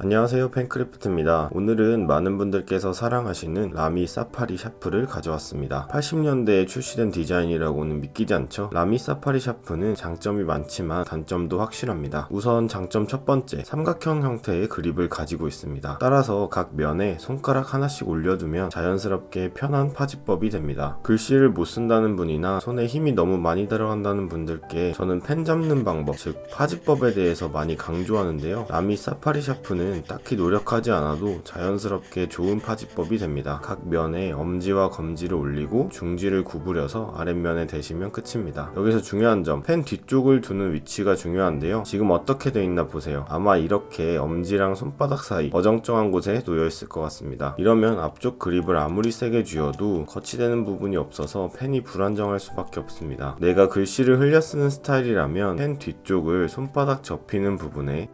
안녕하세요, 팬크래프트입니다. 오늘은 많은 분들께서 사랑하시는 라미 사파리 샤프를 가져왔습니다. 80년대에 출시된 디자인이라고는 믿기지 않죠? 라미 사파리 샤프는 장점이 많지만 단점도 확실합니다. 우선 장점 첫 번째, 삼각형 형태의 그립을 가지고 있습니다. 따라서 각 면에 손가락 하나씩 올려두면 자연스럽게 편한 파지법이 됩니다. 글씨를 못 쓴다는 분이나 손에 힘이 너무 많이 들어간다는 분들께 저는 펜 잡는 방법, 즉 파지법에 대해서 많이 강조하는데요. 라미 사파리 샤프는 딱히 노력하지 않아도 자연스럽게 좋은 파지법이 됩니다. 각 면에 엄지와 검지를 올리고 중지를 구부려서 아랫면에 대시면 끝입니다. 여기서 중요한 점, 펜 뒤쪽을 두는 위치가 중요한데요. 지금 어떻게 되어 있나 보세요. 아마 이렇게 엄지랑 손바닥 사이 어정쩡한 곳에 놓여 있을 것 같습니다. 이러면 앞쪽 그립을 아무리 세게 쥐어도 거치되는 부분이 없어서 펜이 불안정할 수밖에 없습니다. 내가 글씨를 흘려 쓰는 스타일이라면 펜 뒤쪽을 손바닥 접히는 부분에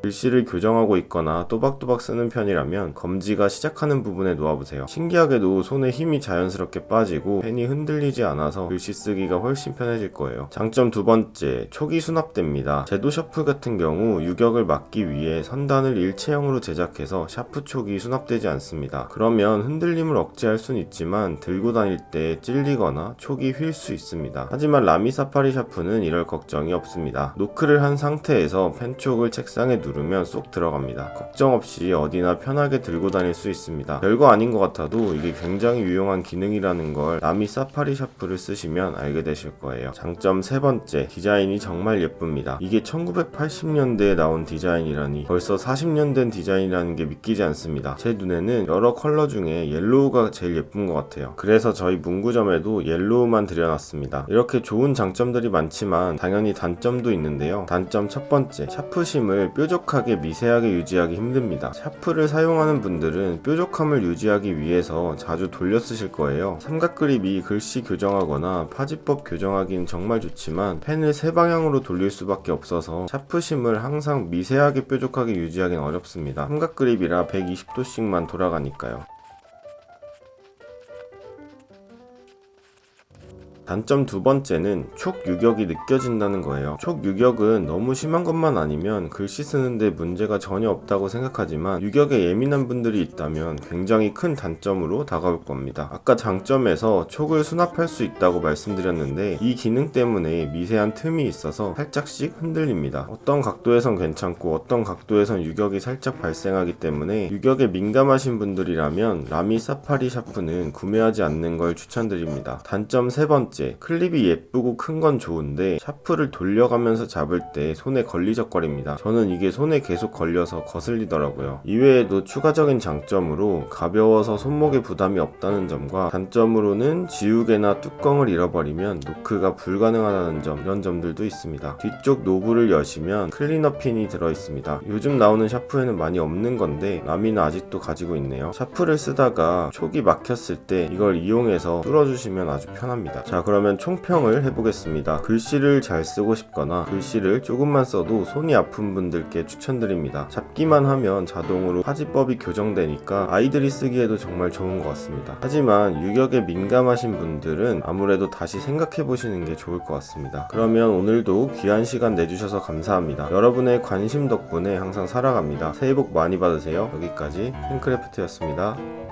글씨를 교정하고 있거나 또박또박 쓰는 편이라면 검지가 시작하는 부분에 놓아보세요. 신기하게도 손에 힘이 자연스럽게 빠지고 펜이 흔들리지 않아서 글씨 쓰기가 훨씬 편해질 거예요. 장점 두 번째, 촉이 수납됩니다. 제도 셔플 같은 경우 유격을 막기 위해 선단을 일체형으로 제작해서 샤프 촉이 수납되지 않습니다. 그러면 흔들림을 억제할 순 있지만 들고 다닐 때 찔리거나 촉이 휠 수 있습니다. 하지만 라미 사파리 샤프는 이럴 걱정이 없습니다. 노크를 한 상태에서 펜촉을 책상에 누르면 쏙 들어갑니다. 걱정 없이 어디나 편하게 들고 다닐 수 있습니다. 별거 아닌 것 같아도 이게 굉장히 유용한 기능이라는 걸 라미 사파리 샤프를 쓰시면 알게 되실 거예요. 장점 세 번째, 디자인이 정말 예쁩니다. 이게 1980년대에 나온 디자인이라니 벌써 40년 된 디자인이라는 게 믿기지 않습니다. 제 눈에는 여러 컬러 중에 옐로우가 제일 예쁜 것 같아요. 그래서 저희 문구점에도 옐로우만 들여놨습니다. 이렇게 좋은 장점들이 많지만 당연히 단점도 있는데요. 단점 첫 번째, 샤프심을 뾰족하게 미세하게 유지하기 힘듭니다. 샤프를 사용하는 분들은 뾰족함을 유지하기 위해서 자주 돌려 쓰실 거예요. 삼각 그립이 글씨 교정하거나 파지법 교정하기는 정말 좋지만 펜을 세 방향으로 돌릴 수밖에 없어서 샤프심을 항상 미세하게 뾰족하게 유지하기는 어렵습니다. 삼각 그립이라 120도씩만 돌아가니까요. 단점 두 번째는 촉 유격이 느껴진다는 거예요. 촉 유격은 너무 심한 것만 아니면 글씨 쓰는데 문제가 전혀 없다고 생각하지만 유격에 예민한 분들이 있다면 굉장히 큰 단점으로 다가올 겁니다. 아까 장점에서 촉을 수납할 수 있다고 말씀드렸는데 이 기능 때문에 미세한 틈이 있어서 살짝씩 흔들립니다. 어떤 각도에선 괜찮고 어떤 각도에선 유격이 살짝 발생하기 때문에 유격에 민감하신 분들이라면 라미 사파리 샤프는 구매하지 않는 걸 추천드립니다. 단점 세 번째, 클립이 예쁘고 큰 건 좋은데 샤프를 돌려가면서 잡을 때 손에 걸리적거립니다. 저는 이게 손에 계속 걸려서 거슬리더라고요. 이외에도 추가적인 장점으로 가벼워서 손목에 부담이 없다는 점과 단점으로는 지우개나 뚜껑을 잃어버리면 노크가 불가능하다는 점, 이런 점들도 있습니다. 뒤쪽 노브를 여시면 클리너 핀이 들어있습니다. 요즘 나오는 샤프에는 많이 없는 건데 라미는 아직도 가지고 있네요. 샤프를 쓰다가 촉이 막혔을 때 이걸 이용해서 뚫어주시면 아주 편합니다. 자, 그러면 총평을 해보겠습니다. 글씨를 잘 쓰고 싶거나 글씨를 조금만 써도 손이 아픈 분들께 추천드립니다. 잡기만 하면 자동으로 파지법이 교정되니까 아이들이 쓰기에도 정말 좋은 것 같습니다. 하지만 유격에 민감하신 분들은 아무래도 다시 생각해보시는 게 좋을 것 같습니다. 그러면 오늘도 귀한 시간 내주셔서 감사합니다. 여러분의 관심 덕분에 항상 살아갑니다. 새해 복 많이 받으세요. 여기까지 팬크래프트였습니다.